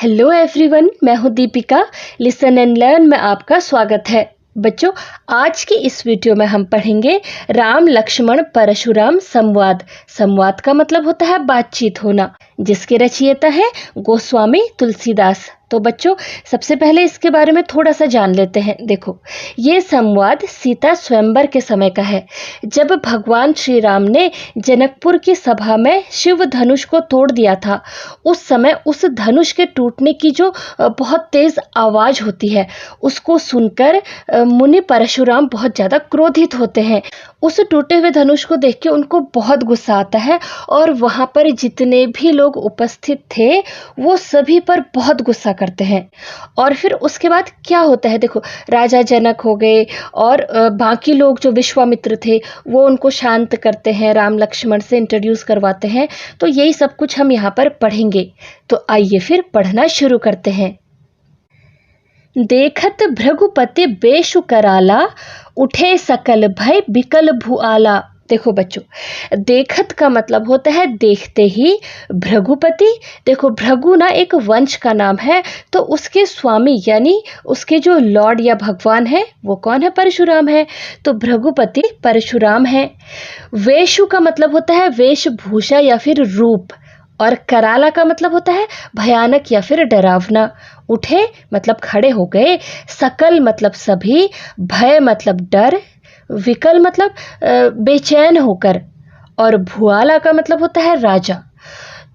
Hello everyone, मैं हूं Deepika. Listen and learn में आपका स्वागत है। बच्चों, आज की इस वीडियो में हम पढ़ेंगे राम लक्ष्मण परशुराम संवाद। संवाद का मतलब होता है बातचीत होना, जिसके रचयिता है गोस्वामी तुलसीदास। तो बच्चों, सबसे पहले इसके बारे में थोड़ा सा जान लेते हैं। देखो, ये संवाद सीता स्वयंवर के समय का है, जब भगवान श्री राम ने जनकपुर की सभा में शिव धनुष को तोड़ दिया था। उस समय उस धनुष के टूटने की जो बहुत तेज आवाज होती है, उसको सुनकर मुनि परशुराम बहुत ज़्यादा क्रोधित होते हैं। उस टूटे हुए धनुष को देख के उनको बहुत गुस्सा आता है और वहाँ पर जितने भी लोग उपस्थित थे वो सभी पर बहुत गुस्सा करते हैं। और फिर उसके बाद क्या होता है, देखो, राजा जनक हो गए और बाकी लोग जो विश्वामित्र थे वो उनको शांत करते हैं, राम लक्ष्मण से इंट्रोड्यूस करवाते हैं। तो यही सब कुछ हम यहाँ पर पढ़ेंगे। तो आइए फिर पढ़ना शुरू करते हैं। देखत भृगुपति बेशु कराला, उठे सकल भय बिकल भुआला। देखो बच्चों, देखत का मतलब होता है देखते ही। भृगुपति, देखो भृगु ना एक वंश का नाम है, तो उसके स्वामी यानी उसके जो लॉर्ड या भगवान है वो कौन है? परशुराम है। तो भृगुपति परशुराम है। वेशु का मतलब होता है वेशभूषा या फिर रूप, और कराला का मतलब होता है भयानक या फिर डरावना। उठे मतलब खड़े हो गए, सकल मतलब सभी, भय मतलब डर, विकल मतलब बेचैन होकर, और भुआला का मतलब होता है राजा।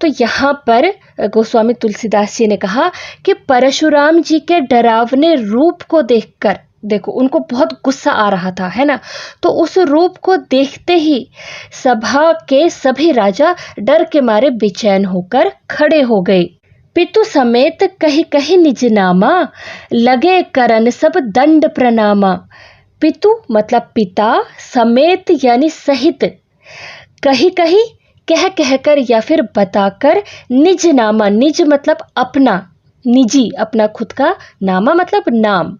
तो यहाँ पर गोस्वामी तुलसीदास जी ने कहा कि परशुराम जी के डरावने रूप को देखकर, देखो उनको बहुत गुस्सा आ रहा था, है ना। तो उस रूप को देखते ही सभा के सभी राजा डर के मारे बेचैन होकर खड़े हो गए। पितु समेत कही कही निज नामा, लगे करन सब दंड प्रणामा। पितु मतलब पिता, समेत यानी सहित, कही कही कह कहकर या फिर बताकर, निज नामा, निज मतलब अपना, निजी अपना खुद का, नामा मतलब नाम,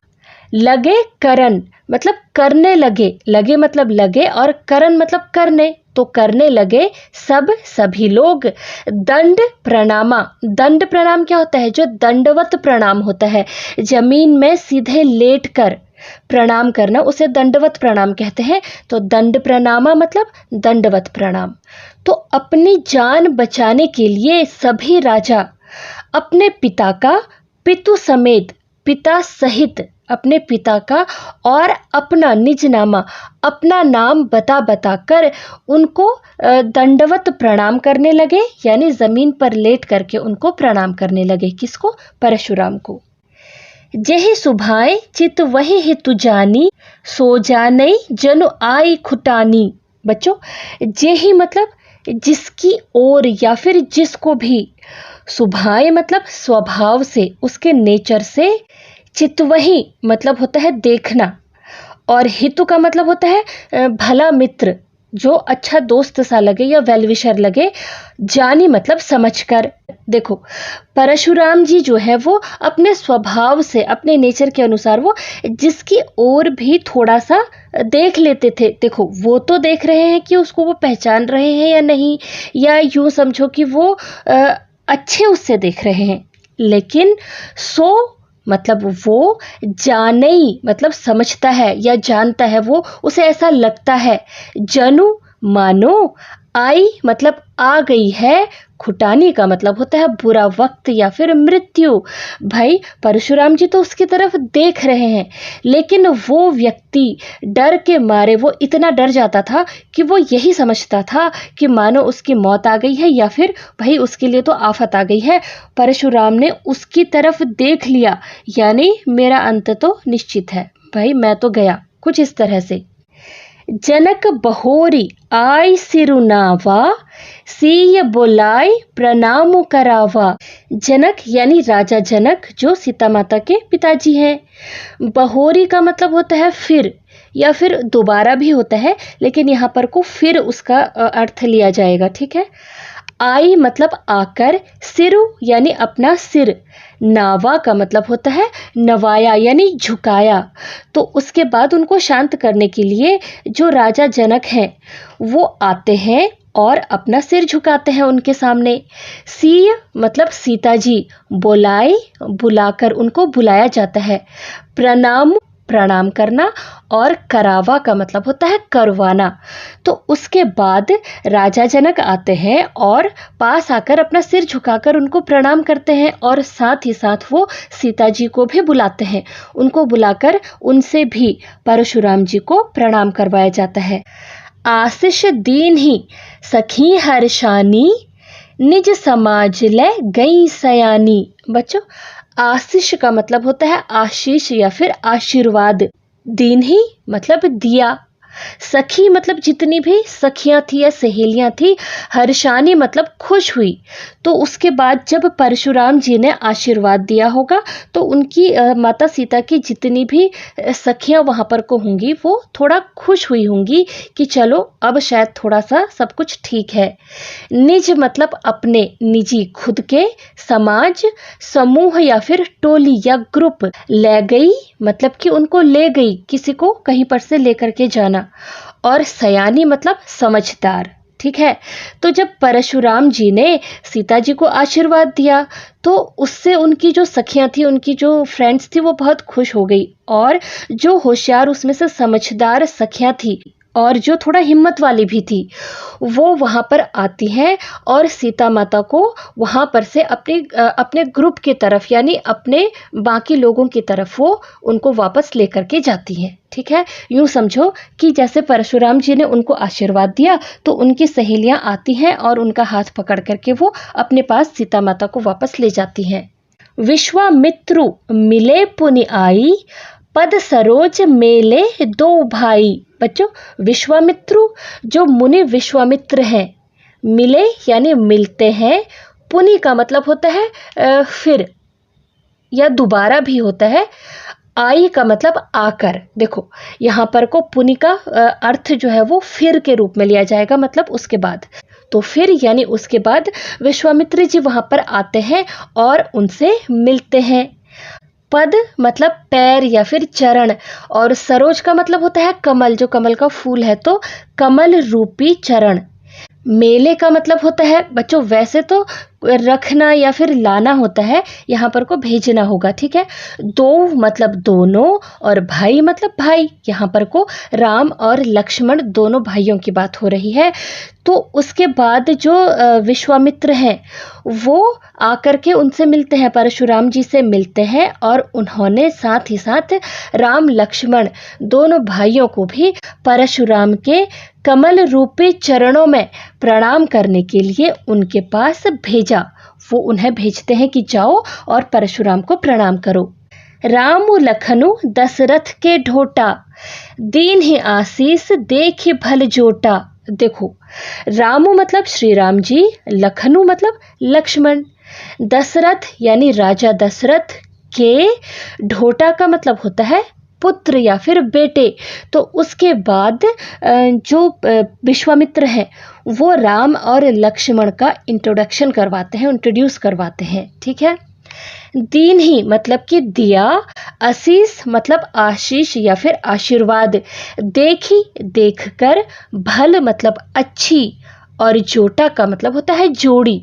लगे करन मतलब करने लगे, लगे मतलब लगे और करन मतलब करने, तो करने लगे सब सभी लोग। दंड प्रणामा, दंड प्रणाम क्या होता है? जो दंडवत प्रणाम होता है, जमीन में सीधे लेट कर प्रणाम करना, उसे दंडवत प्रणाम कहते हैं। तो दंड प्रणामा मतलब दंडवत प्रणाम। तो अपनी जान बचाने के लिए सभी राजा अपने पिता का, पितु समेत पिता सहित अपने पिता का, और अपना निज नामा अपना नाम बता बता कर उनको दंडवत प्रणाम करने लगे, यानी जमीन पर लेट करके उनको प्रणाम करने लगे। किसको? परशुराम को। जेहि सुभाए चित वही हितु जानी, सो जानई जनु आई खुटानी। बच्चों, जेहि मतलब जिसकी ओर या फिर जिसको भी, सुभाए मतलब स्वभाव से, उसके नेचर से, चितवही मतलब होता है देखना, और हितु का मतलब होता है भला मित्र, जो अच्छा दोस्त सा लगे या वेलविशर लगे। जानी मतलब समझकर। देखो, परशुराम जी जो है वो अपने स्वभाव से, अपने नेचर के अनुसार वो जिसकी ओर भी थोड़ा सा देख लेते थे। देखो, वो तो देख रहे हैं कि उसको वो पहचान रहे हैं या नहीं, या यूं समझो कि वो अच्छे उससे देख रहे हैं। लेकिन सो मतलब वो, जानई मतलब समझता है या जानता है, वो उसे ऐसा लगता है। जनु मानो, आई मतलब आ गई है, खुटानी का मतलब होता है बुरा वक्त या फिर मृत्यु। भाई, परशुराम जी तो उसकी तरफ देख रहे हैं, लेकिन वो व्यक्ति डर के मारे वो इतना डर जाता था कि वो यही समझता था कि मानो उसकी मौत आ गई है, या फिर भाई उसके लिए तो आफत आ गई है। परशुराम ने उसकी तरफ देख लिया, यानी मेरा अंत तो निश्चित है, भाई मैं तो गया, कुछ इस तरह से। जनक बहोरी आय सिरुनावा, सीय बोलाई प्रणाम करावा। जनक यानी राजा जनक, जो सीता माता के पिताजी हैं। बहोरी का मतलब होता है फिर, या फिर दोबारा भी होता है, लेकिन यहाँ पर को फिर उसका अर्थ लिया जाएगा, ठीक है। आई मतलब आकर, सिरु यानी अपना सिर, नावा का मतलब होता है नवाया यानी झुकाया। तो उसके बाद उनको शांत करने के लिए जो राजा जनक हैं वो आते हैं और अपना सिर झुकाते हैं उनके सामने। सीय मतलब सीता जी, बोलाई बुलाकर उनको बुलाया जाता है। प्रणाम प्रणाम करना, और करावा का मतलब होता है करवाना। तो उसके बाद राजा जनक आते हैं और पास आकर अपना सिर झुकाकर उनको प्रणाम करते हैं, और साथ ही साथ वो सीता जी को भी बुलाते हैं। उनको बुलाकर उनसे भी परशुराम जी को प्रणाम करवाया जाता है। आशीष दीन ही सखी हर्षानी, निज समाज ले गई सयानी। बच्चों, आशीष का मतलब होता है आशीष या फिर आशीर्वाद। दीन ही मतलब दिया। सखी मतलब जितनी भी सखियां थी या सहेलियां थी। हर्षानी मतलब खुश हुई। तो उसके बाद जब परशुराम जी ने आशीर्वाद दिया होगा तो उनकी माता सीता की जितनी भी सखियां वहां पर को होंगी वो थोड़ा खुश हुई होंगी कि चलो अब शायद थोड़ा सा सब कुछ ठीक है। निज मतलब अपने, निजी खुद के, समाज समूह या फिर टोली या ग्रुप, ले गई मतलब कि उनको ले गई, किसी को कहीं पर से लेकर के जाना, और सयानी मतलब समझदार। ठीक है। तो जब परशुराम जी ने सीता जी को आशीर्वाद दिया तो उससे उनकी जो सखियां थी, उनकी जो फ्रेंड्स थी, वो बहुत खुश हो गई। और जो होशियार उसमें से समझदार सखियां थी और जो थोड़ा हिम्मत वाली भी थी, वो वहां पर आती हैं और सीता माता को वहां पर से अपने ग्रुप की तरफ यानी अपने बाकी लोगों की तरफ वो उनको वापस लेकर के जाती हैं। ठीक है। यूं समझो कि जैसे परशुराम जी ने उनको आशीर्वाद दिया तो उनकी सहेलियां आती हैं और उनका हाथ पकड़ करके वो अपने पास सीता माता को वापस ले जाती हैं। विश्वामित्रु मिले पुनि आई, पद सरोज मेले दो भाई। बच्चों, विश्वामित्रु जो मुनि विश्वामित्र हैं, मिले यानी मिलते हैं, पुनि का मतलब होता है फिर या दोबारा भी होता है, आई का मतलब आकर। देखो यहाँ पर को पुनि का अर्थ जो है वो फिर के रूप में लिया जाएगा, मतलब उसके बाद। तो फिर यानी उसके बाद विश्वामित्र जी वहां पर आते हैं और उनसे मिलते हैं। पद मतलब पैर या फिर चरण, और सरोज का मतलब होता है कमल, जो कमल का फूल है, तो कमल रूपी चरण। मेले का मतलब होता है बच्चों, वैसे तो रखना या फिर लाना होता है, यहाँ पर को भेजना होगा। ठीक है। दो मतलब दोनों, और भाई मतलब भाई, यहाँ पर को राम और लक्ष्मण दोनों भाइयों की बात हो रही है। तो उसके बाद जो विश्वामित्र हैं वो आकर के उनसे मिलते हैं, परशुराम जी से मिलते हैं, और उन्होंने साथ ही साथ राम लक्ष्मण दोनों भाइयों को भी परशुराम के कमल रूपी चरणों में प्रणाम करने के लिए उनके पास भेजा। वो उन्हें भेजते हैं कि जाओ और परशुराम को प्रणाम करो। राम लखनु दशरथ के ढोटा, दीन ही आशीष देख भल जोटा। देखो, रामू मतलब श्री राम जी, लखनु मतलब लक्ष्मण, दशरथ यानी राजा दशरथ के, ढोटा का मतलब होता है पुत्र या फिर बेटे। तो उसके बाद जो विश्वामित्र हैं वो राम और लक्ष्मण का इंट्रोडक्शन करवाते हैं, इंट्रोड्यूस करवाते हैं। ठीक है। दीन ही मतलब कि दिया, आशीष मतलब आशीष या फिर आशीर्वाद, देखी देखकर, भल मतलब अच्छी, और जोटा का मतलब होता है जोड़ी।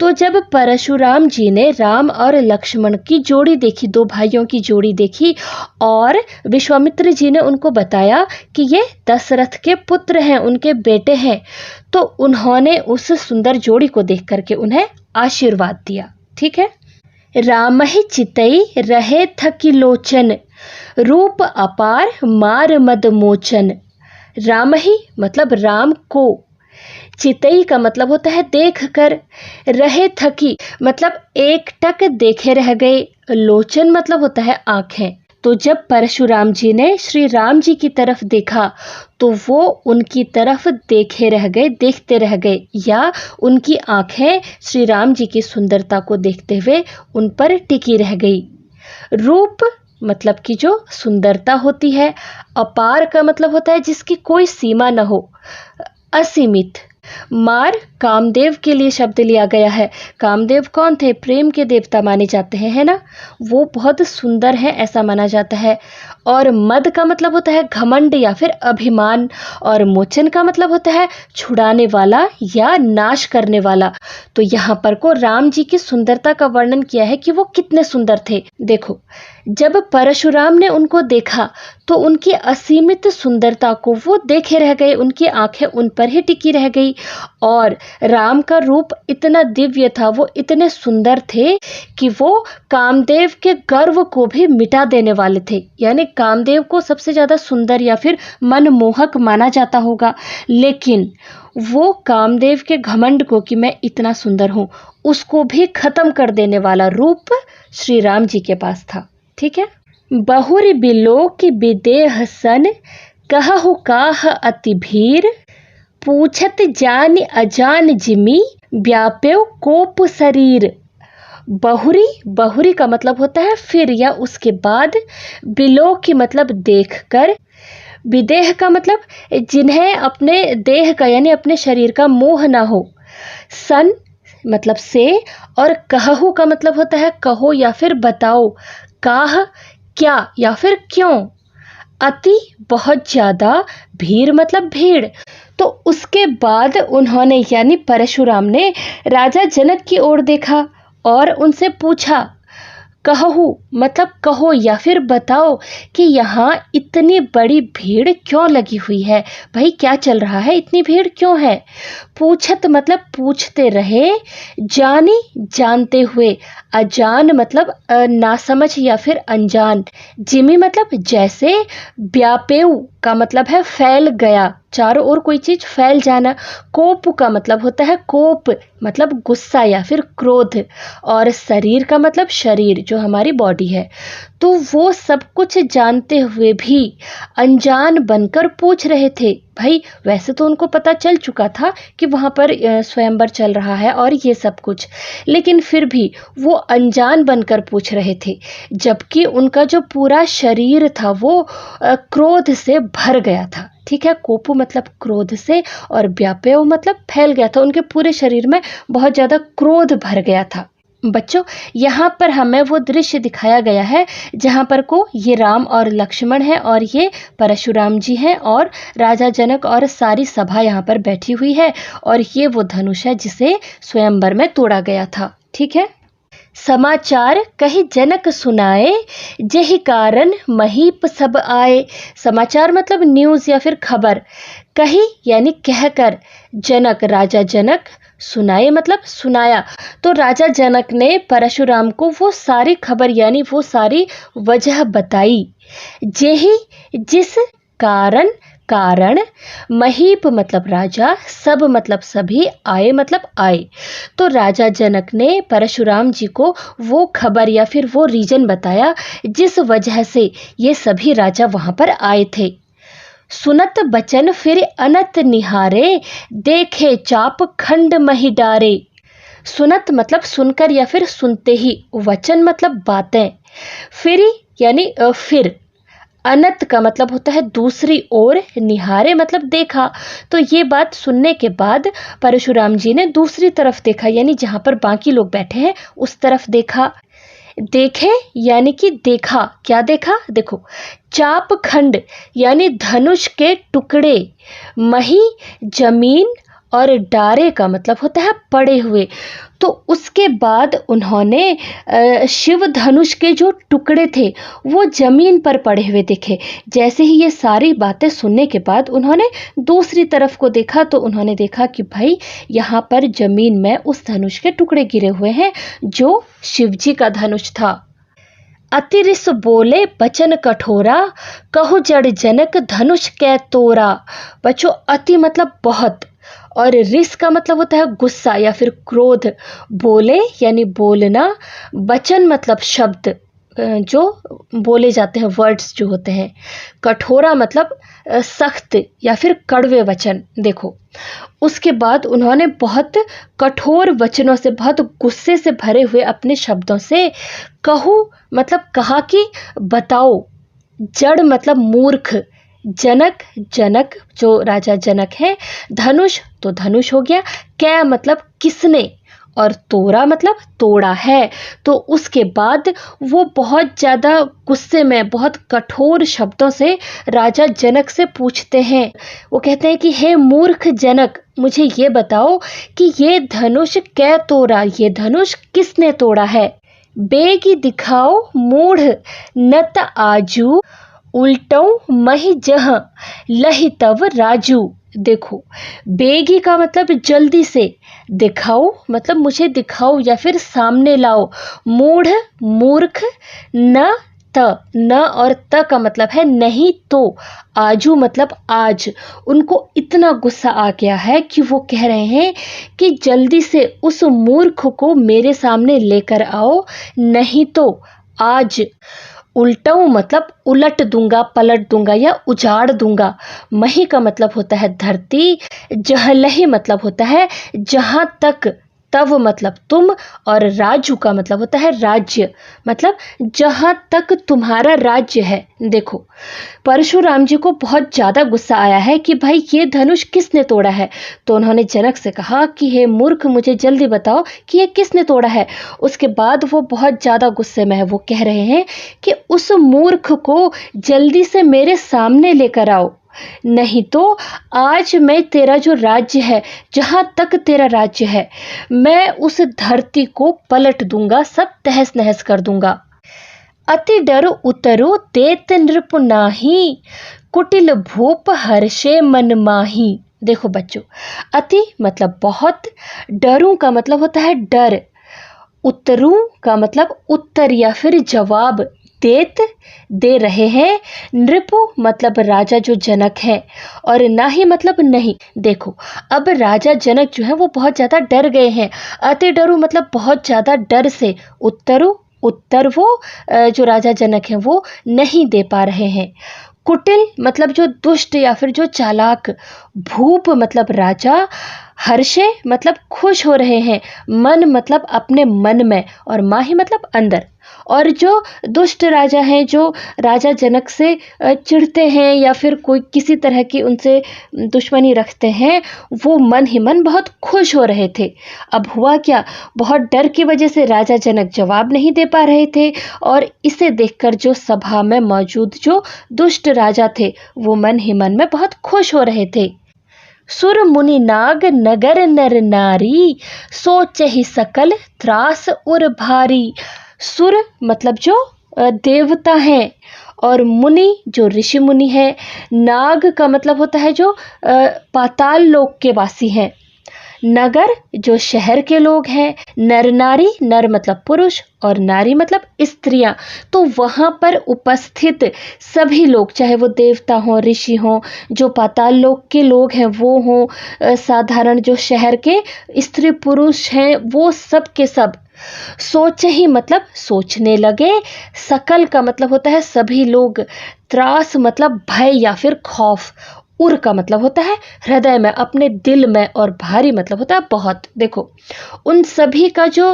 तो जब परशुराम जी ने राम और लक्ष्मण की जोड़ी देखी, दो भाइयों की जोड़ी देखी, और विश्वामित्र जी ने उनको बताया कि ये दशरथ के पुत्र हैं, उनके बेटे हैं, तो उन्होंने उस सुंदर जोड़ी को देख करके उन्हें आशीर्वाद दिया। ठीक है। राम ही चितई रहे थकी लोचन, रूप अपार मार मद मोचन। राम ही मतलब राम को, चितई का मतलब होता है देख कर, रहे थकी मतलब एक टक देखे रह गए, लोचन मतलब होता है आंखें। तो जब परशुराम जी ने श्री राम जी की तरफ देखा तो वो उनकी तरफ देखे रह गए, देखते रह गए, या उनकी आंखें श्री राम जी की सुंदरता को देखते हुए उन पर टिकी रह गई। रूप मतलब कि जो सुंदरता होती है, अपार का मतलब होता है जिसकी कोई सीमा न हो, असीमित, मार कामदेव के लिए शब्द लिया गया है। कामदेव कौन थे? प्रेम के देवता माने जाते हैं, है ना। वो बहुत सुंदर है ऐसा माना जाता है। और मद का मतलब होता है घमंड या फिर अभिमान, और मोचन का मतलब होता है छुड़ाने वाला या नाश करने वाला। तो यहाँ पर को राम जी की सुंदरता का वर्णन किया है कि वो कितने सुंदर थे। देखो, जब परशुराम ने उनको देखा तो उनकी असीमित सुंदरता को वो देखे रह गए, उनकी आंखें उन पर ही टिकी रह गई। और राम का रूप इतना दिव्य था, वो इतने सुंदर थे कि वो कामदेव के गर्व को भी मिटा देने वाले थे। यानी कामदेव को सबसे ज़्यादा सुंदर या फिर मनमोहक माना जाता होगा, लेकिन वो कामदेव के घमंड को कि मैं इतना सुंदर हूँ, उसको भी खत्म कर देने वाला रूप श्री राम जी के पास था। ठीक है। बहुर बिलो की विदेह सन, कहु काह अति भीर, पूछत जान अजान जिमी, व्याप्यो कोप शरीर। बहुरी, बहुरी का मतलब होता है फिर या उसके बाद, बिलो की मतलब देखकर, विदेह का मतलब जिन्हें अपने देह का यानी अपने शरीर का मोह ना हो, सन मतलब से, और कहू का मतलब होता है कहो या फिर बताओ, काह क्या या फिर क्यों, अति बहुत ज़्यादा, भीड़ मतलब भीड़। तो उसके बाद उन्होंने यानी परशुराम ने राजा जनक की ओर देखा और उनसे पूछा, कहू मतलब कहो या फिर बताओ कि यहाँ इतनी बड़ी भीड़ क्यों लगी हुई है, भाई क्या चल रहा है, इतनी भीड़ क्यों है। पूछत मतलब पूछते रहे, जानी जानते हुए, अजान मतलब नासमझ या फिर अनजान, जिमी मतलब जैसे, व्यापेऊ का मतलब है फैल गया, चारों ओर कोई चीज फैल जाना। कोप का मतलब होता है कोप मतलब गुस्सा या फिर क्रोध, और शरीर का मतलब शरीर जो हमारी बॉडी है। तो वो सब कुछ जानते हुए भी अनजान बनकर पूछ रहे थे। भाई वैसे तो उनको पता चल चुका था कि वहाँ पर स्वयंवर चल रहा है और ये सब कुछ, लेकिन फिर भी वो अनजान बनकर पूछ रहे थे, जबकि उनका जो पूरा शरीर था वो क्रोध से भर गया था। ठीक है। कोपु मतलब क्रोध से, और व्यापेय मतलब फैल गया था, उनके पूरे शरीर में बहुत ज़्यादा क्रोध भर गया था। बच्चों, यहाँ पर हमें वो दृश्य दिखाया गया है जहाँ पर को ये राम और लक्ष्मण है और ये परशुराम जी हैं और राजा जनक और सारी सभा यहाँ पर बैठी हुई है, और ये वो धनुष है जिसे स्वयंवर में तोड़ा गया था। ठीक है। समाचार कही जनक सुनाए, जेहि कारण महीप सब आए। समाचार मतलब न्यूज़ या फिर खबर, कही यानी कहकर, जनक राजा जनक, सुनाए मतलब सुनाया। तो राजा जनक ने परशुराम को वो सारी खबर यानी वो सारी वजह बताई। जेहि जिस कारण, कारण, महीप मतलब राजा, सब मतलब सभी, आए मतलब आए। तो राजा जनक ने परशुराम जी को वो खबर या फिर वो रीजन बताया जिस वजह से ये सभी राजा वहां पर आए थे। सुनत बचन फिर अनत निहारे, देखे चाप खंड मही डारे। सुनत मतलब सुनकर या फिर सुनते ही, वचन मतलब बातें, फिर यानी फिर, अनत का मतलब होता है दूसरी ओर, निहारे मतलब देखा। तो ये बात सुनने के बाद परशुराम जी ने दूसरी तरफ देखा, यानी जहाँ पर बाकी लोग बैठे हैं उस तरफ देखा। देखे यानी कि देखा, क्या देखा, देखो, चाप खंड यानी धनुष के टुकड़े, मही जमीन, और डारे का मतलब होता है पड़े हुए। तो उसके बाद उन्होंने शिव धनुष के जो टुकड़े थे वो जमीन पर पड़े हुए देखे। जैसे ही ये सारी बातें सुनने के बाद उन्होंने दूसरी तरफ को देखा, तो उन्होंने देखा कि भाई यहाँ पर जमीन में उस धनुष के टुकड़े गिरे हुए हैं जो शिवजी का धनुष था। अतिरिस बोले बचन कठोरा, कहु जड़ जनक धनुष कै तोरा। बच्चों, अति मतलब बहुत, और रिस का मतलब होता है गुस्सा या फिर क्रोध। बोले यानी बोलना, वचन मतलब शब्द जो बोले जाते हैं, वर्ड्स जो होते हैं। कठोरा मतलब सख्त या फिर कड़वे वचन। देखो, उसके बाद उन्होंने बहुत कठोर वचनों से, बहुत गुस्से से भरे हुए अपने शब्दों से, कहू मतलब कहा कि बताओ, जड़ मतलब मूर्ख जनक, जनक जो राजा जनक है, धनुष तो धनुष हो गया, कै मतलब किसने, और तोड़ा मतलब तोड़ा है। तो उसके बाद वो बहुत ज़्यादा गुस्से में बहुत कठोर शब्दों से राजा जनक से पूछते हैं। वो कहते हैं कि हे मूर्ख जनक, मुझे ये बताओ कि ये धनुष कै तोड़ा, ये धनुष किसने तोड़ा है। बेगी दिखाओ मूढ़ नत आजू, उल्टों मही जह लही तव राजू। देखो, बेगी का मतलब जल्दी से, दिखाओ मतलब मुझे दिखाओ या फिर सामने लाओ, मूढ़ मूर्ख, न न और त का मतलब है नहीं तो, आजू मतलब आज। उनको इतना गुस्सा आ गया है कि वो कह रहे हैं कि जल्दी से उस मूर्ख को मेरे सामने लेकर आओ, नहीं तो आज। उल्टाऊं मतलब उलट दूंगा, पलट दूंगा या उजाड़ दूंगा। मही का मतलब होता है धरती, जहलही मतलब होता है जहां तक, तव मतलब तुम, और राजू का मतलब होता है राज्य, मतलब जहां तक तुम्हारा राज्य है। देखो, परशुराम जी को बहुत ज़्यादा गुस्सा आया है कि भाई ये धनुष किसने तोड़ा है। तो उन्होंने जनक से कहा कि हे मूर्ख, मुझे जल्दी बताओ कि ये किसने तोड़ा है। उसके बाद वो बहुत ज़्यादा गुस्से में है, वो कह रहे हैं कि उस मूर्ख को जल्दी से मेरे सामने लेकर आओ, नहीं तो आज मैं तेरा जो राज्य है, जहां तक तेरा राज्य है, मैं उस धरती को पलट दूंगा, सब तहस नहस कर दूंगा। अति डर उतरो देत नृप नाही, कुटिल भूप हर्षे मन माही। देखो बच्चों, अति मतलब बहुत, डरूं का मतलब होता है डर, उत्तरू का मतलब उत्तर या फिर जवाब, देत दे रहे हैं, नृपु मतलब राजा जो जनक है, और नाही मतलब नहीं। देखो, अब राजा जनक जो है वो बहुत ज़्यादा डर गए हैं। अति डरू मतलब बहुत ज़्यादा डर से, उत्तरु उत्तर वो जो राजा जनक है वो नहीं दे पा रहे हैं। कुटिल मतलब जो दुष्ट या फिर जो चालाक, भूप मतलब राजा, हर्षे मतलब खुश हो रहे हैं, मन मतलब अपने मन में, और माही मतलब अंदर। और जो दुष्ट राजा हैं, जो राजा जनक से चिढ़ते हैं या फिर कोई किसी तरह की उनसे दुश्मनी रखते हैं, वो मन ही मन बहुत खुश हो रहे थे। अब हुआ क्या, बहुत डर की वजह से राजा जनक जवाब नहीं दे पा रहे थे, और इसे देखकर जो सभा में मौजूद जो दुष्ट राजा थे, वो मन ही मन में बहुत खुश हो रहे थे। सुर मुनि नाग नगर नर नारी, सोच ही सकल त्रास उर भारी। सुर मतलब जो देवता हैं, और मुनि जो ऋषि मुनि है, नाग का मतलब होता है जो पाताल लोक के वासी हैं, नगर जो शहर के लोग हैं, नर नारी, नर मतलब पुरुष और नारी मतलब स्त्रियां। तो वहां पर उपस्थित सभी लोग, चाहे वो देवता हों, ऋषि हों, जो पाताल लोक के लोग हैं वो हों, साधारण जो शहर के स्त्री पुरुष हैं, वो सब के सब सोच ही मतलब सोचने लगे। सकल का मतलब होता है सभी लोग, त्रास मतलब भय या फिर खौफ, उर का मतलब होता है हृदय में, अपने दिल में, और भारी मतलब होता है बहुत। देखो, उन सभी का जो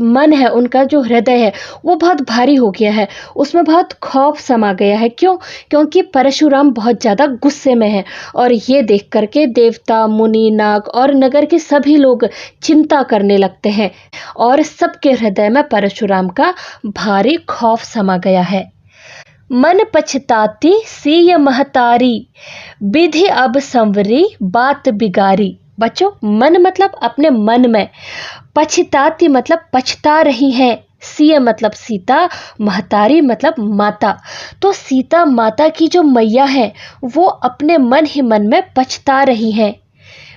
मन है, उनका जो हृदय है वो बहुत भारी हो गया है, उसमें बहुत खौफ समा गया है। क्यों? क्योंकि परशुराम बहुत ज़्यादा गुस्से में है, और ये देख करके देवता, मुनि, नाग और नगर के सभी लोग चिंता करने लगते हैं, और सबके हृदय में परशुराम का भारी खौफ समा गया है। मन पछताती सिय महतारी, विधि अब संवरी बात बिगारी। बच्चों, मन मतलब अपने मन में, पछताती मतलब पछता रही है, सिय मतलब सीता, महतारी मतलब माता। तो सीता माता की जो मैया है वो अपने मन ही मन में पछता रही है।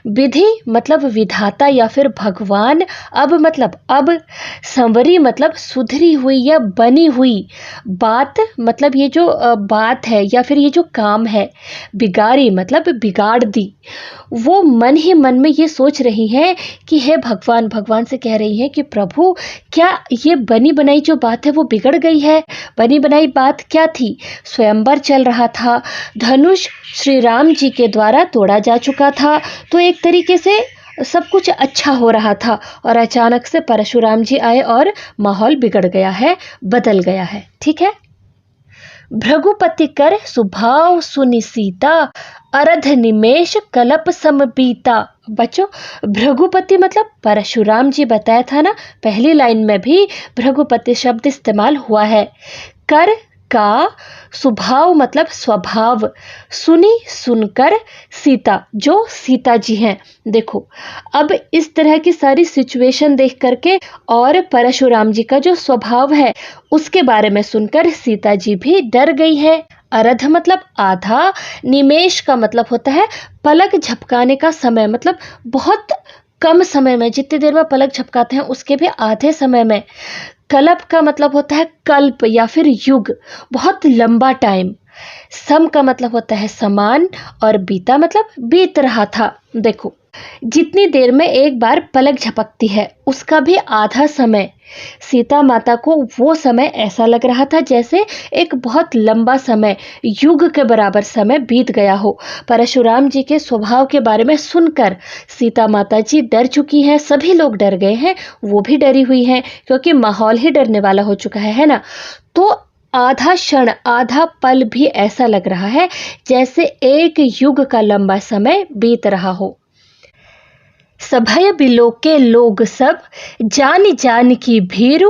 विधि मतलब विधाता या फिर भगवान, अब मतलब अब, संवरी मतलब सुधरी हुई या बनी हुई, बात मतलब ये जो बात है या फिर ये जो काम है, बिगाड़ी मतलब बिगाड़ दी। वो मन ही मन में ये सोच रही है कि हे भगवान, भगवान से कह रही है कि प्रभु, क्या ये बनी बनाई जो बात है वो बिगड़ गई है। बनी बनाई बात क्या थी? स्वयंवर चल रहा था, धनुष श्री राम जी के द्वारा तोड़ा जा चुका था, तो एक तरीके से सब कुछ अच्छा हो रहा था, और अचानक से परशुराम जी आए और माहौल बिगड़ गया है, बदल गया है। ठीक है, भृगुपति कर सुभाव सुनि सीता, अरध निमेष कलप सम बीता। बच्चों, भृगुपति मतलब परशुराम जी, बताया था ना पहली लाइन में भी भृगुपति शब्द इस्तेमाल हुआ है। कर का स्वभाव मतलब स्वभाव, सुनी सुनकर, सीता जो सीता जी हैं। देखो, अब इस तरह की सारी सिचुएशन देख करके और परशुराम जी का जो स्वभाव है उसके बारे में सुनकर सीता जी भी डर गई है। अरध मतलब आधा, निमेष का मतलब होता है पलक झपकाने का समय, मतलब बहुत कम समय में, जितनी देर में पलक झपकाते हैं उसके भी आधे समय में। कल्प का मतलब होता है कल्प या फिर युग, बहुत लंबा टाइम। सम का मतलब होता है समान और बीता मतलब बीत रहा था। देखो, जितनी देर में एक बार पलक झपकती है उसका भी आधा समय। सीता माता को वो समय ऐसा लग रहा था जैसे एक बहुत लंबा समय, युग के बराबर समय बीत गया हो। परशुराम जी के स्वभाव के बारे में सुनकर सीता माता जी डर चुकी हैं, सभी लोग डर गए हैं, वो भी डरी हुई हैं क्योंकि माहौल ही डरने वाला हो चुका है ना। तो आधा क्षण, आधा पल भी ऐसा लग रहा है जैसे एक युग का लंबा समय बीत रहा हो। सभय बिलोके लोग सब, जान जान की भीरु,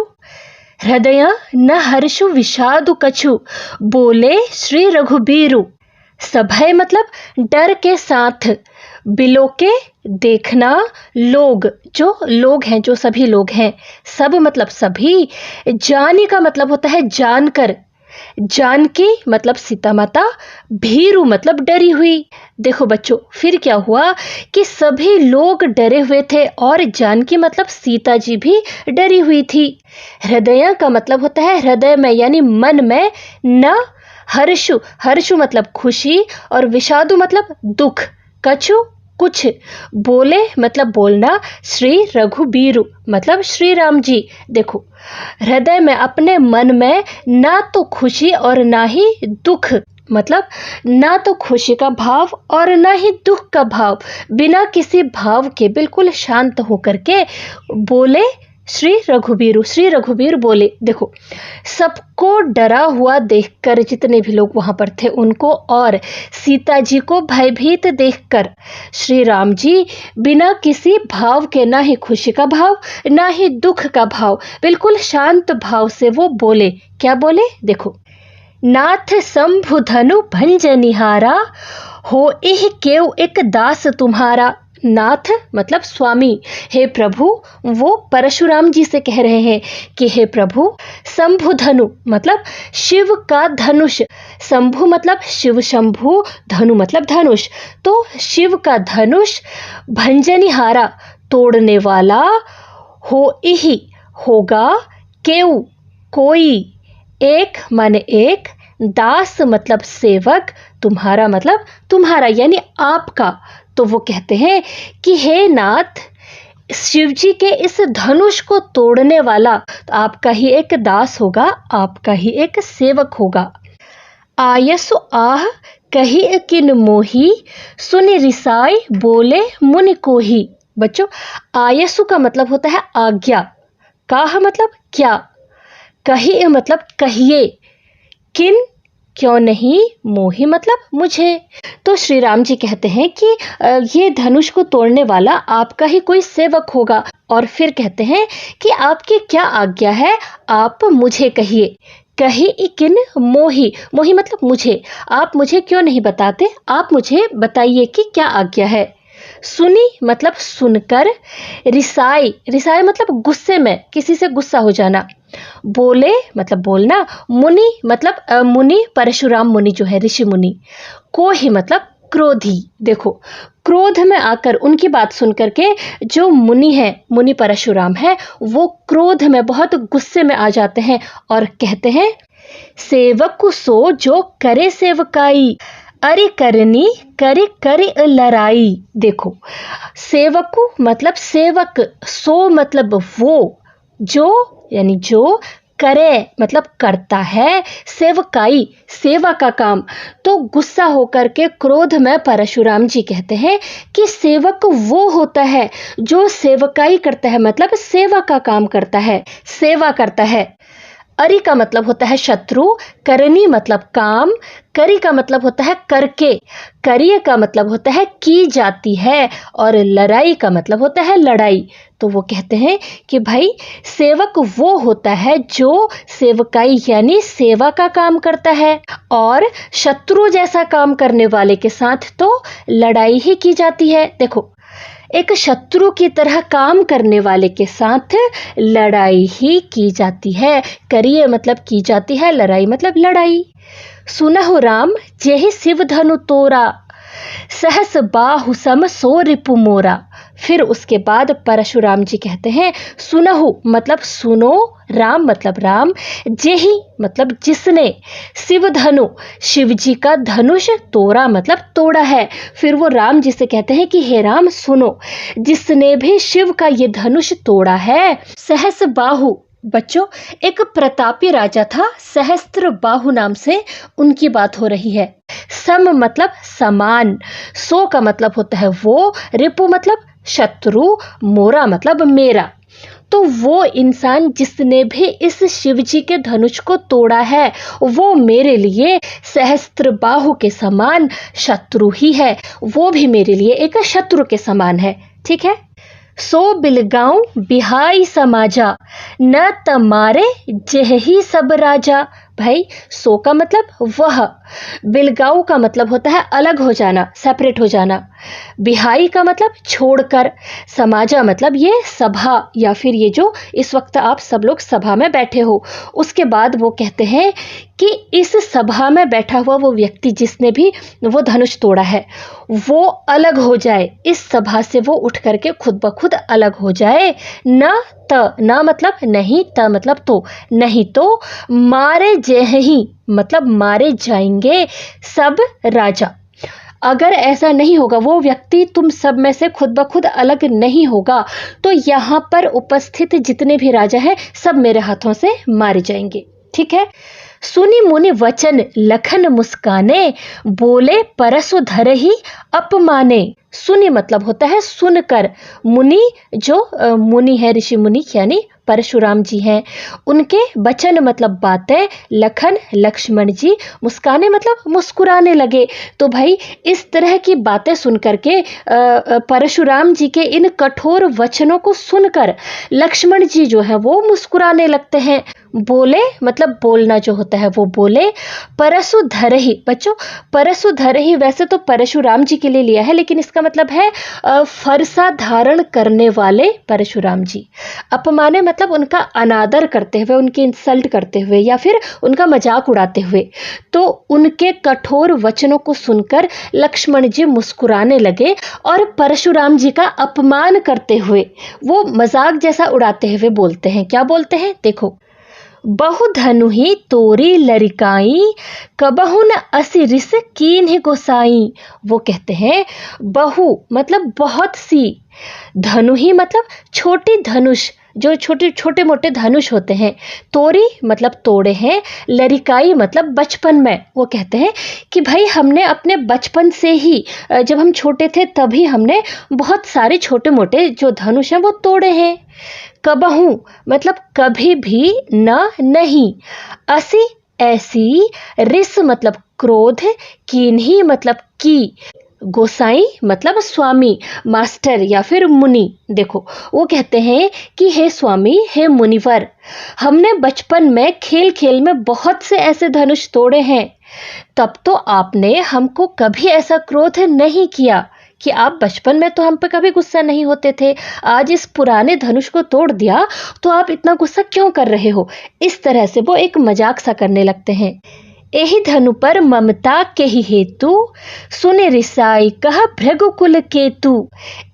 हृदय न हर्षु विषादु कछु, बोले श्री रघुबीरु। सभय मतलब डर के साथ, बिलोके देखना, लोग जो लोग हैं, जो सभी लोग हैं, सब मतलब सभी, जानी का मतलब होता है जानकर, जानकी मतलब सीता माता, भीरु मतलब डरी हुई। देखो बच्चों, फिर क्या हुआ कि सभी लोग डरे हुए थे और जानकी मतलब सीता जी भी डरी हुई थी। हृदय का मतलब होता है हृदय में यानी मन में, न हर्षु, हर्षु मतलब खुशी और विषादु मतलब दुख, कछु कुछ, बोले मतलब बोलना, श्री रघुबीरु मतलब श्री राम जी। देखो, हृदय में अपने मन में ना तो खुशी और ना ही दुख, मतलब ना तो खुशी का भाव और ना ही दुख का भाव, बिना किसी भाव के बिल्कुल शांत होकर के बोले श्री रघुबीरु, श्री रघुबीर बोले। देखो, सबको डरा हुआ देखकर, जितने भी लोग वहां पर थे उनको, और सीता जी को भयभीत देखकर श्री राम जी बिना किसी भाव के, ना ही खुशी का भाव ना ही दुख का भाव, बिल्कुल शांत भाव से वो बोले। क्या बोले? देखो, नाथ शंभु धनु भंजनिहारा, हो इह केव एक दास तुम्हारा। नाथ मतलब स्वामी, हे प्रभु, वो परशुराम जी से कह रहे हैं कि हे प्रभु, शंभु धनु मतलब शिव का धनुष, शंभु मतलब शिव, शंभु, धनु मतलब धनुष, तो शिव का धनुष, भंजनिहारा तोड़ने वाला, हो इही होगा, केव कोई, एक माने एक, दास मतलब सेवक, तुम्हारा मतलब तुम्हारा यानी आपका। तो वो कहते हैं कि हे नाथ, शिव जी के इस धनुष को तोड़ने वाला तो आपका ही एक दास होगा, आपका ही एक सेवक होगा। आयसु आह कही किन मोही, सुनि रिसाई बोले मुनि कोही। बच्चों, आयसु का मतलब होता है आज्ञा, काह मतलब क्या, कही मतलब कहिए, किन क्यों नहीं, मोही मतलब मुझे। तो श्री राम जी कहते हैं कि ये धनुष को तोड़ने वाला आपका ही कोई सेवक होगा, और फिर कहते हैं कि आपकी क्या आज्ञा है, आप मुझे कहिए। कही किन मोही, मोही मतलब मुझे, आप मुझे क्यों नहीं बताते, आप मुझे बताइए कि क्या आज्ञा है। सुनी मतलब सुनकर, रिसाई, रिसाई मतलब गुस्से में, किसी से गुस्सा हो जाना, बोले मतलब बोलना, मुनि मतलब मुनि, परशुराम मुनि जो है ऋषि मुनि, को ही मतलब क्रोधी। देखो, क्रोध में आकर उनकी बात सुनकर के जो मुनि है, मुनि परशुराम है, वो क्रोध में बहुत गुस्से में आ जाते हैं और कहते हैं, सेवक सो जो करे सेवकाई, अरे करनी करे करे लड़ाई। देखो, सेवकु मतलब सेवक, सो मतलब वो, जो यानी जो, करे मतलब करता है, सेवकाई सेवा का काम। तो गुस्सा होकर के क्रोध में परशुराम जी कहते हैं कि सेवक वो होता है जो सेवकाई करता है, मतलब सेवा का काम करता है, सेवा करता है। अरि का मतलब होता है शत्रु, करनी मतलब काम, करी का मतलब होता है करके, करिए का मतलब होता है की जाती है, और लड़ाई का मतलब होता है लड़ाई। तो वो कहते हैं कि भाई सेवक वो होता है जो सेवकाई यानी सेवा का काम करता है, और शत्रु जैसा काम करने वाले के साथ तो लड़ाई ही की जाती है। देखो, एक शत्रु की तरह काम करने वाले के साथ लड़ाई ही की जाती है। करिए मतलब की जाती है, लड़ाई मतलब लड़ाई। सुनहु राम जेहि शिव धनु तोरा, सहस बाहु सम सो रिपु मोरा। फिर उसके बाद परशुराम जी कहते हैं, सुनहु मतलब सुनो, राम मतलब राम, जेहि मतलब जिसने, शिव धनु शिव जी का धनुष, तोड़ा मतलब तोड़ा है। फिर वो राम जी से कहते हैं कि हे राम सुनो, जिसने भी शिव का ये धनुष तोड़ा है। सहस बाहु बच्चों एक प्रतापी राजा था, सहस्त्र बाहु नाम से उनकी बात हो रही है। सम मतलब समान, सो का मतलब होता है वो, रिपु मतलब शत्रु, मोरा मतलब मेरा। तो वो इंसान जिसने भी इस शिव जी के धनुष को तोड़ा है वो मेरे लिए सहस्त्र बाहु के समान शत्रु ही है, वो भी मेरे लिए एक शत्रु के समान है। ठीक है। सो बिलगाऊं बिहाई समाजा, न तमारे जेहि सब राजा। भाई सो का मतलब वह, बिलगाऊ का मतलब होता है अलग हो जाना, सेपरेट हो जाना, बिहाई का मतलब छोड़कर, समाजा मतलब ये सभा या फिर ये जो इस वक्त आप सब लोग सभा में बैठे हो। उसके बाद वो कहते हैं कि इस सभा में बैठा हुआ वो व्यक्ति जिसने भी वो धनुष तोड़ा है वो अलग हो जाए, इस सभा से वो उठ करके खुद ब खुद अलग हो जाए। न मतलब नहीं, त मतलब तो, नहीं तो मारे जेहि मतलब मारे जाएंगे सब राजा। अगर ऐसा नहीं होगा, वो व्यक्ति तुम सब में से खुद ब खुद अलग नहीं होगा, तो यहाँ पर उपस्थित जितने भी राजा हैं सब मेरे हाथों से मारे जाएंगे। ठीक है। सुनी मुनि वचन लखन मुस्काने, बोले परसु धरहि अपमाने। सुनी मतलब होता है सुनकर, मुनि जो मुनि है, ऋषि मुनि यानी परशुराम जी हैं, उनके वचन मतलब बातें, लखन लक्ष्मण जी, मुस्काने मतलब मुस्कुराने लगे। तो भाई इस तरह की बातें सुनकर के परशुराम जी के इन कठोर वचनों को सुनकर लक्ष्मण जी जो है वो मुस्कुराने लगते हैं। बोले मतलब बोलना जो होता है वो बोले। परसु धरहि बच्चों, परसु धरहि वैसे तो परशुराम जी के लिए लिया है, लेकिन इसका मतलब है फरसा धारण करने वाले परशुराम जी। अपमाने मतलब उनका अनादर करते हुए, उनकी इंसल्ट करते हुए या फिर उनका मजाक उड़ाते हुए। तो उनके कठोर वचनों को सुनकर लक्ष्मण जी मुस्कुराने लगे और परशुराम जी का अपमान करते हुए वो मजाक जैसा उड़ाते हुए बोलते हैं। क्या बोलते हैं देखो, बहु धनु ही तोरी लरिकाई, कबहु न असी रिस कीन्ह गोसाई। वो कहते हैं बहु मतलब बहुत सी, धनु ही मतलब छोटी धनुष, जो छोटे छोटे मोटे धनुष होते हैं, तोरी मतलब तोड़े हैं, लरिकाई मतलब बचपन में। वो कहते हैं कि भाई हमने अपने बचपन से ही, जब हम छोटे थे तभी हमने बहुत सारे छोटे मोटे जो धनुष हैं वो तोड़े हैं। कबहू मतलब कभी भी, न नहीं, असी ऐसी, रिस मतलब क्रोध, कीन्ही मतलब की, गोसाई मतलब स्वामी, मास्टर या फिर मुनि। देखो वो कहते हैं कि हे स्वामी, हे मुनिवर, हमने बचपन में खेल खेल में बहुत से ऐसे धनुष तोड़े हैं, तब तो आपने हमको कभी ऐसा क्रोध नहीं किया कि आप बचपन में तो हम पे कभी गुस्सा नहीं होते थे, आज इस पुराने धनुष को तोड़ दिया तो आप इतना गुस्सा क्यों कर रहे हो। इस तरह से वो एक मजाक सा करने लगते हैं। एहि धनु पर ममता के ही हेतु, सुने रिसाई कहा भृगुकुल केतु।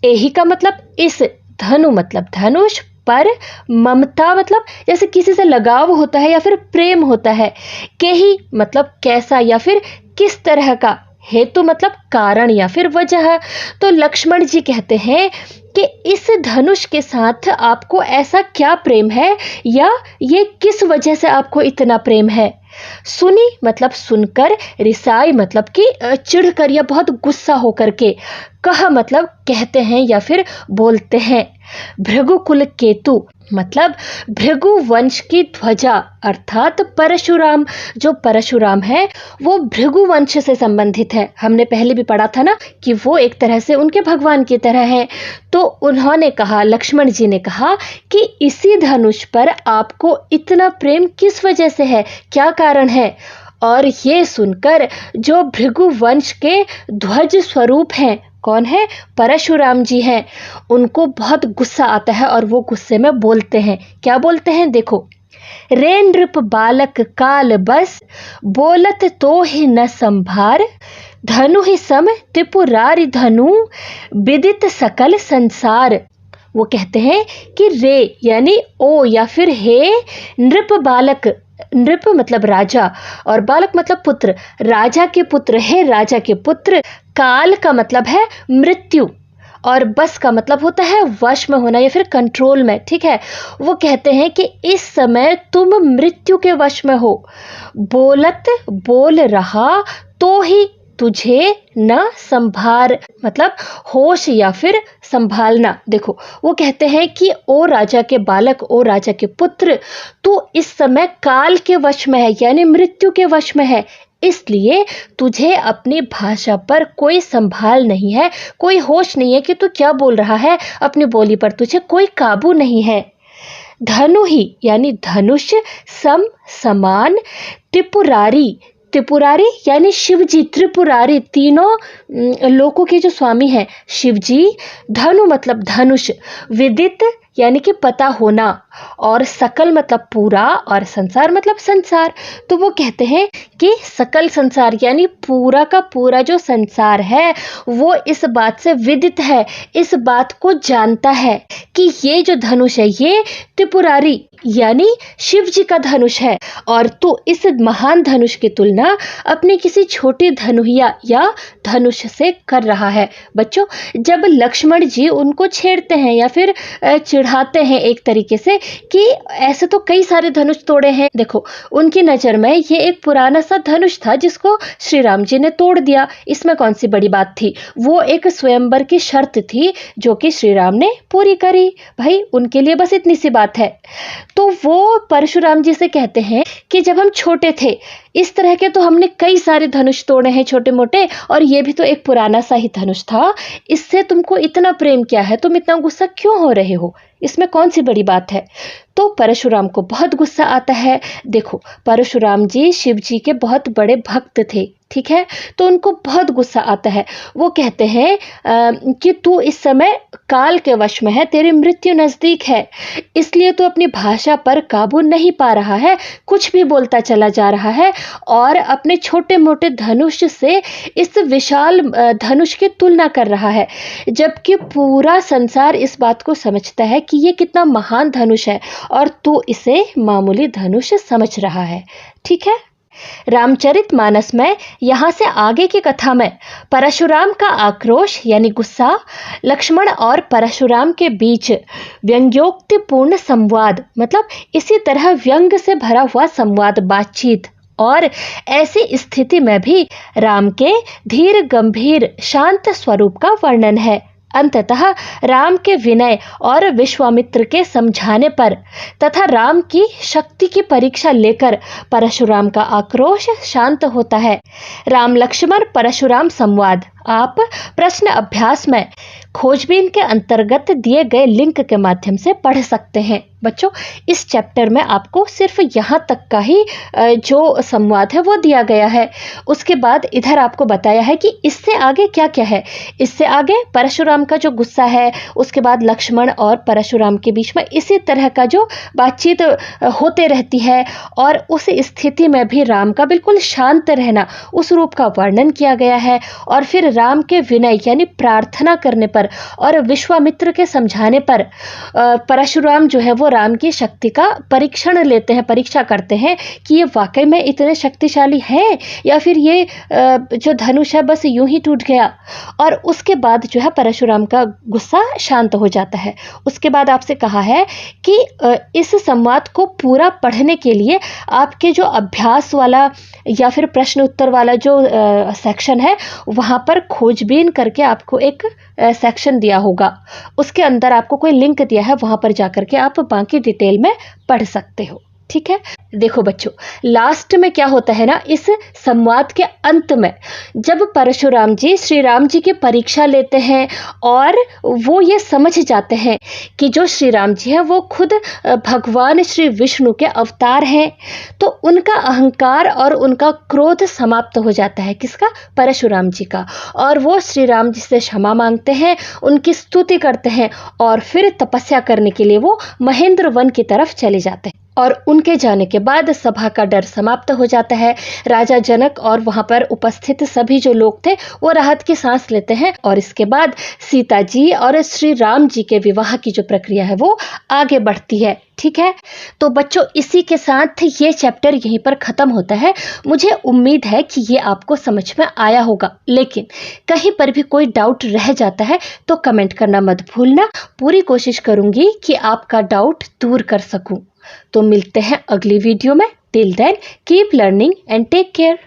एहि का मतलब इस, धनु मतलब धनुष, पर ममता मतलब जैसे किसी से लगाव होता है या फिर प्रेम होता है, के ही मतलब कैसा या फिर किस तरह का, हेतु मतलब कारण या फिर वजह। तो लक्ष्मण जी कहते हैं कि इस धनुष के साथ आपको ऐसा क्या प्रेम है या ये किस वजह से आपको इतना प्रेम है। सुनी मतलब सुनकर, रिसाई मतलब कि चिढ़कर या बहुत गुस्सा होकर के, कह मतलब कहते हैं या फिर बोलते हैं। भृगुकुल केतु मतलब भृगु वंश की ध्वजा अर्थात परशुराम। जो परशुराम है वो भृगु वंश से संबंधित है। हमने पहले भी पढ़ा था ना कि वो एक तरह से उनके भगवान की तरह है। तो उन्होंने कहा, लक्ष्मण जी ने कहा कि इसी धनुष पर आपको इतना प्रेम किस वजह से है, क्या कारण है। और ये सुनकर जो भृगु वंश के ध्वज स्वरूप हैं, कौन है, परशुराम जी हैं, उनको बहुत गुस्सा आता है और वो गुस्से में बोलते हैं। क्या बोलते हैं, देखो। रे नृप बालक काल बस, बोलत तो ही न संभार, धनु ही सम त्रिपुरारि धनु, विदित सकल संसार। वो कहते हैं कि रे यानी ओ या फिर हे नृप बालक, नृप मतलब राजा और बालक मतलब पुत्र, राजा के पुत्र है, राजा के पुत्र। काल का मतलब है मृत्यु और बस का मतलब होता है वश में होना या फिर कंट्रोल में, ठीक है। वो कहते हैं कि इस समय तुम मृत्यु के वश में हो, बोलत बोल रहा तो ही तुझे न संभार मतलब होश या फिर संभालना। देखो वो कहते हैं कि ओ राजा के बालक, ओ राजा के पुत्र, तू इस समय काल के वश में है यानी मृत्यु के वश में है, इसलिए तुझे अपनी भाषा पर कोई संभाल नहीं है, कोई होश नहीं है कि तू क्या बोल रहा है, अपनी बोली पर तुझे कोई काबू नहीं है। धनु ही यानी धनुष, सम समान, त्रिपुरारी, त्रिपुरारी यानी शिवजी, त्रिपुरारी तीनों लोकों के जो स्वामी हैं शिवजी, धनु मतलब धनुष, विदित यानी कि पता होना, और सकल मतलब पूरा, और संसार मतलब संसार। तो वो कहते हैं कि सकल संसार यानी पूरा का पूरा जो संसार है वो इस बात से विदित है, इस बात को जानता है कि ये जो धनुष है ये त्रिपुरारी यानी शिव जी का धनुष है, और तू इस महान धनुष की तुलना अपने किसी छोटे धनुहिया या धनुष से कर रहा है। बच्चों, जब लक्ष्मण जी उनको छेड़ते हैं या फिर चिढ़ाते हैं एक तरीके से कि ऐसे तो कई सारे धनुष तोड़े हैं, देखो उनकी नज़र में ये एक पुराना सा धनुष था जिसको श्री राम जी ने तोड़ दिया, इसमें कौन सी बड़ी बात थी। वो एक स्वयंवर की शर्त थी जो कि श्री राम ने पूरी करी, भाई उनके लिए बस इतनी सी बात है। तो वो परशुराम जी से कहते हैं कि जब हम छोटे थे इस तरह के तो हमने कई सारे धनुष तोड़े हैं छोटे मोटे, और ये भी तो एक पुराना सा ही धनुष था, इससे तुमको इतना प्रेम क्या है, तुम इतना गुस्सा क्यों हो रहे हो, इसमें कौन सी बड़ी बात है। तो परशुराम को बहुत गुस्सा आता है। देखो परशुराम जी शिव जी के बहुत बड़े भक्त थे, ठीक है, तो उनको बहुत गुस्सा आता है। वो कहते हैं कि तू इस समय काल के वश में है, तेरी मृत्यु नज़दीक है, इसलिए तू अपनी भाषा पर काबू नहीं पा रहा है, कुछ भी बोलता चला जा रहा है और अपने छोटे मोटे धनुष से इस विशाल धनुष की तुलना कर रहा है, जबकि पूरा संसार इस बात को समझता है कि ये कितना महान धनुष है और तू इसे मामूली धनुष समझ रहा है, ठीक है। रामचरितमानस में यहाँ से आगे की कथा में परशुराम का आक्रोश यानी गुस्सा, लक्ष्मण और परशुराम के बीच व्यंग्योक्तिपूर्ण संवाद, मतलब इसी तरह व्यंग से भरा हुआ संवाद, बातचीत, और ऐसी स्थिति में भी राम के धीर गंभीर शांत स्वरूप का वर्णन है। अंततः राम के विनय और विश्वामित्र के समझाने पर तथा राम की शक्ति की परीक्षा लेकर परशुराम का आक्रोश शांत होता है। राम लक्ष्मण परशुराम संवाद आप प्रश्न अभ्यास में खोजबीन के अंतर्गत दिए गए लिंक के माध्यम से पढ़ सकते हैं। बच्चों, इस चैप्टर में आपको सिर्फ यहाँ तक का ही जो संवाद है वो दिया गया है। उसके बाद इधर आपको बताया है कि इससे आगे क्या क्या है। इससे आगे परशुराम का जो गुस्सा है, उसके बाद लक्ष्मण और परशुराम के बीच में इसी तरह का जो बातचीत होते रहती है, और उस स्थिति में भी राम का बिल्कुल शांत रहना, उस रूप का वर्णन किया गया है। और फिर राम के विनय यानी प्रार्थना करने पर और विश्वामित्र के समझाने पर परशुराम जो है वो राम की शक्ति का परीक्षण लेते हैं, परीक्षा करते हैं कि ये वाकई में इतने शक्तिशाली है या फिर ये जो धनुष है बस यूं ही टूट गया। और उसके बाद जो है परशुराम का गुस्सा शांत हो जाता है। उसके बाद आपसे कहा है कि इस संवाद को पूरा पढ़ने के लिए आपके जो अभ्यास वाला या फिर प्रश्न उत्तर वाला जो सेक्शन है वहाँ पर खोजबीन करके आपको एक सेक्शन दिया होगा, उसके अंदर आपको कोई लिंक दिया है, वहाँ पर जाकर के आप बाकी डिटेल में पढ़ सकते हो। ठीक है। देखो बच्चों, लास्ट में क्या होता है ना, इस संवाद के अंत में जब परशुराम जी श्री राम जी की परीक्षा लेते हैं और वो ये समझ जाते हैं कि जो श्री राम जी हैं वो खुद भगवान श्री विष्णु के अवतार हैं, तो उनका अहंकार और उनका क्रोध समाप्त हो जाता है। किसका? परशुराम जी का। और वो श्री राम जी से क्षमा मांगते हैं, उनकी स्तुति करते हैं और फिर तपस्या करने के लिए वो महेंद्र वन की तरफ चले जाते हैं। और उनके जाने के बाद सभा का डर समाप्त हो जाता है। राजा जनक और वहां पर उपस्थित सभी जो लोग थे वो राहत की सांस लेते हैं और इसके बाद सीता जी और श्री राम जी के विवाह की जो प्रक्रिया है वो आगे बढ़ती है। ठीक है। तो बच्चों, इसी के साथ ये चैप्टर यहीं पर खत्म होता है। मुझे उम्मीद है कि ये आपको समझ में आया होगा, लेकिन कहीं पर भी कोई डाउट रह जाता है तो कमेंट करना मत भूलना। पूरी कोशिश करूंगी कि आपका डाउट दूर कर सकूं। तो मिलते हैं अगली वीडियो में। Till then keep learning and take care.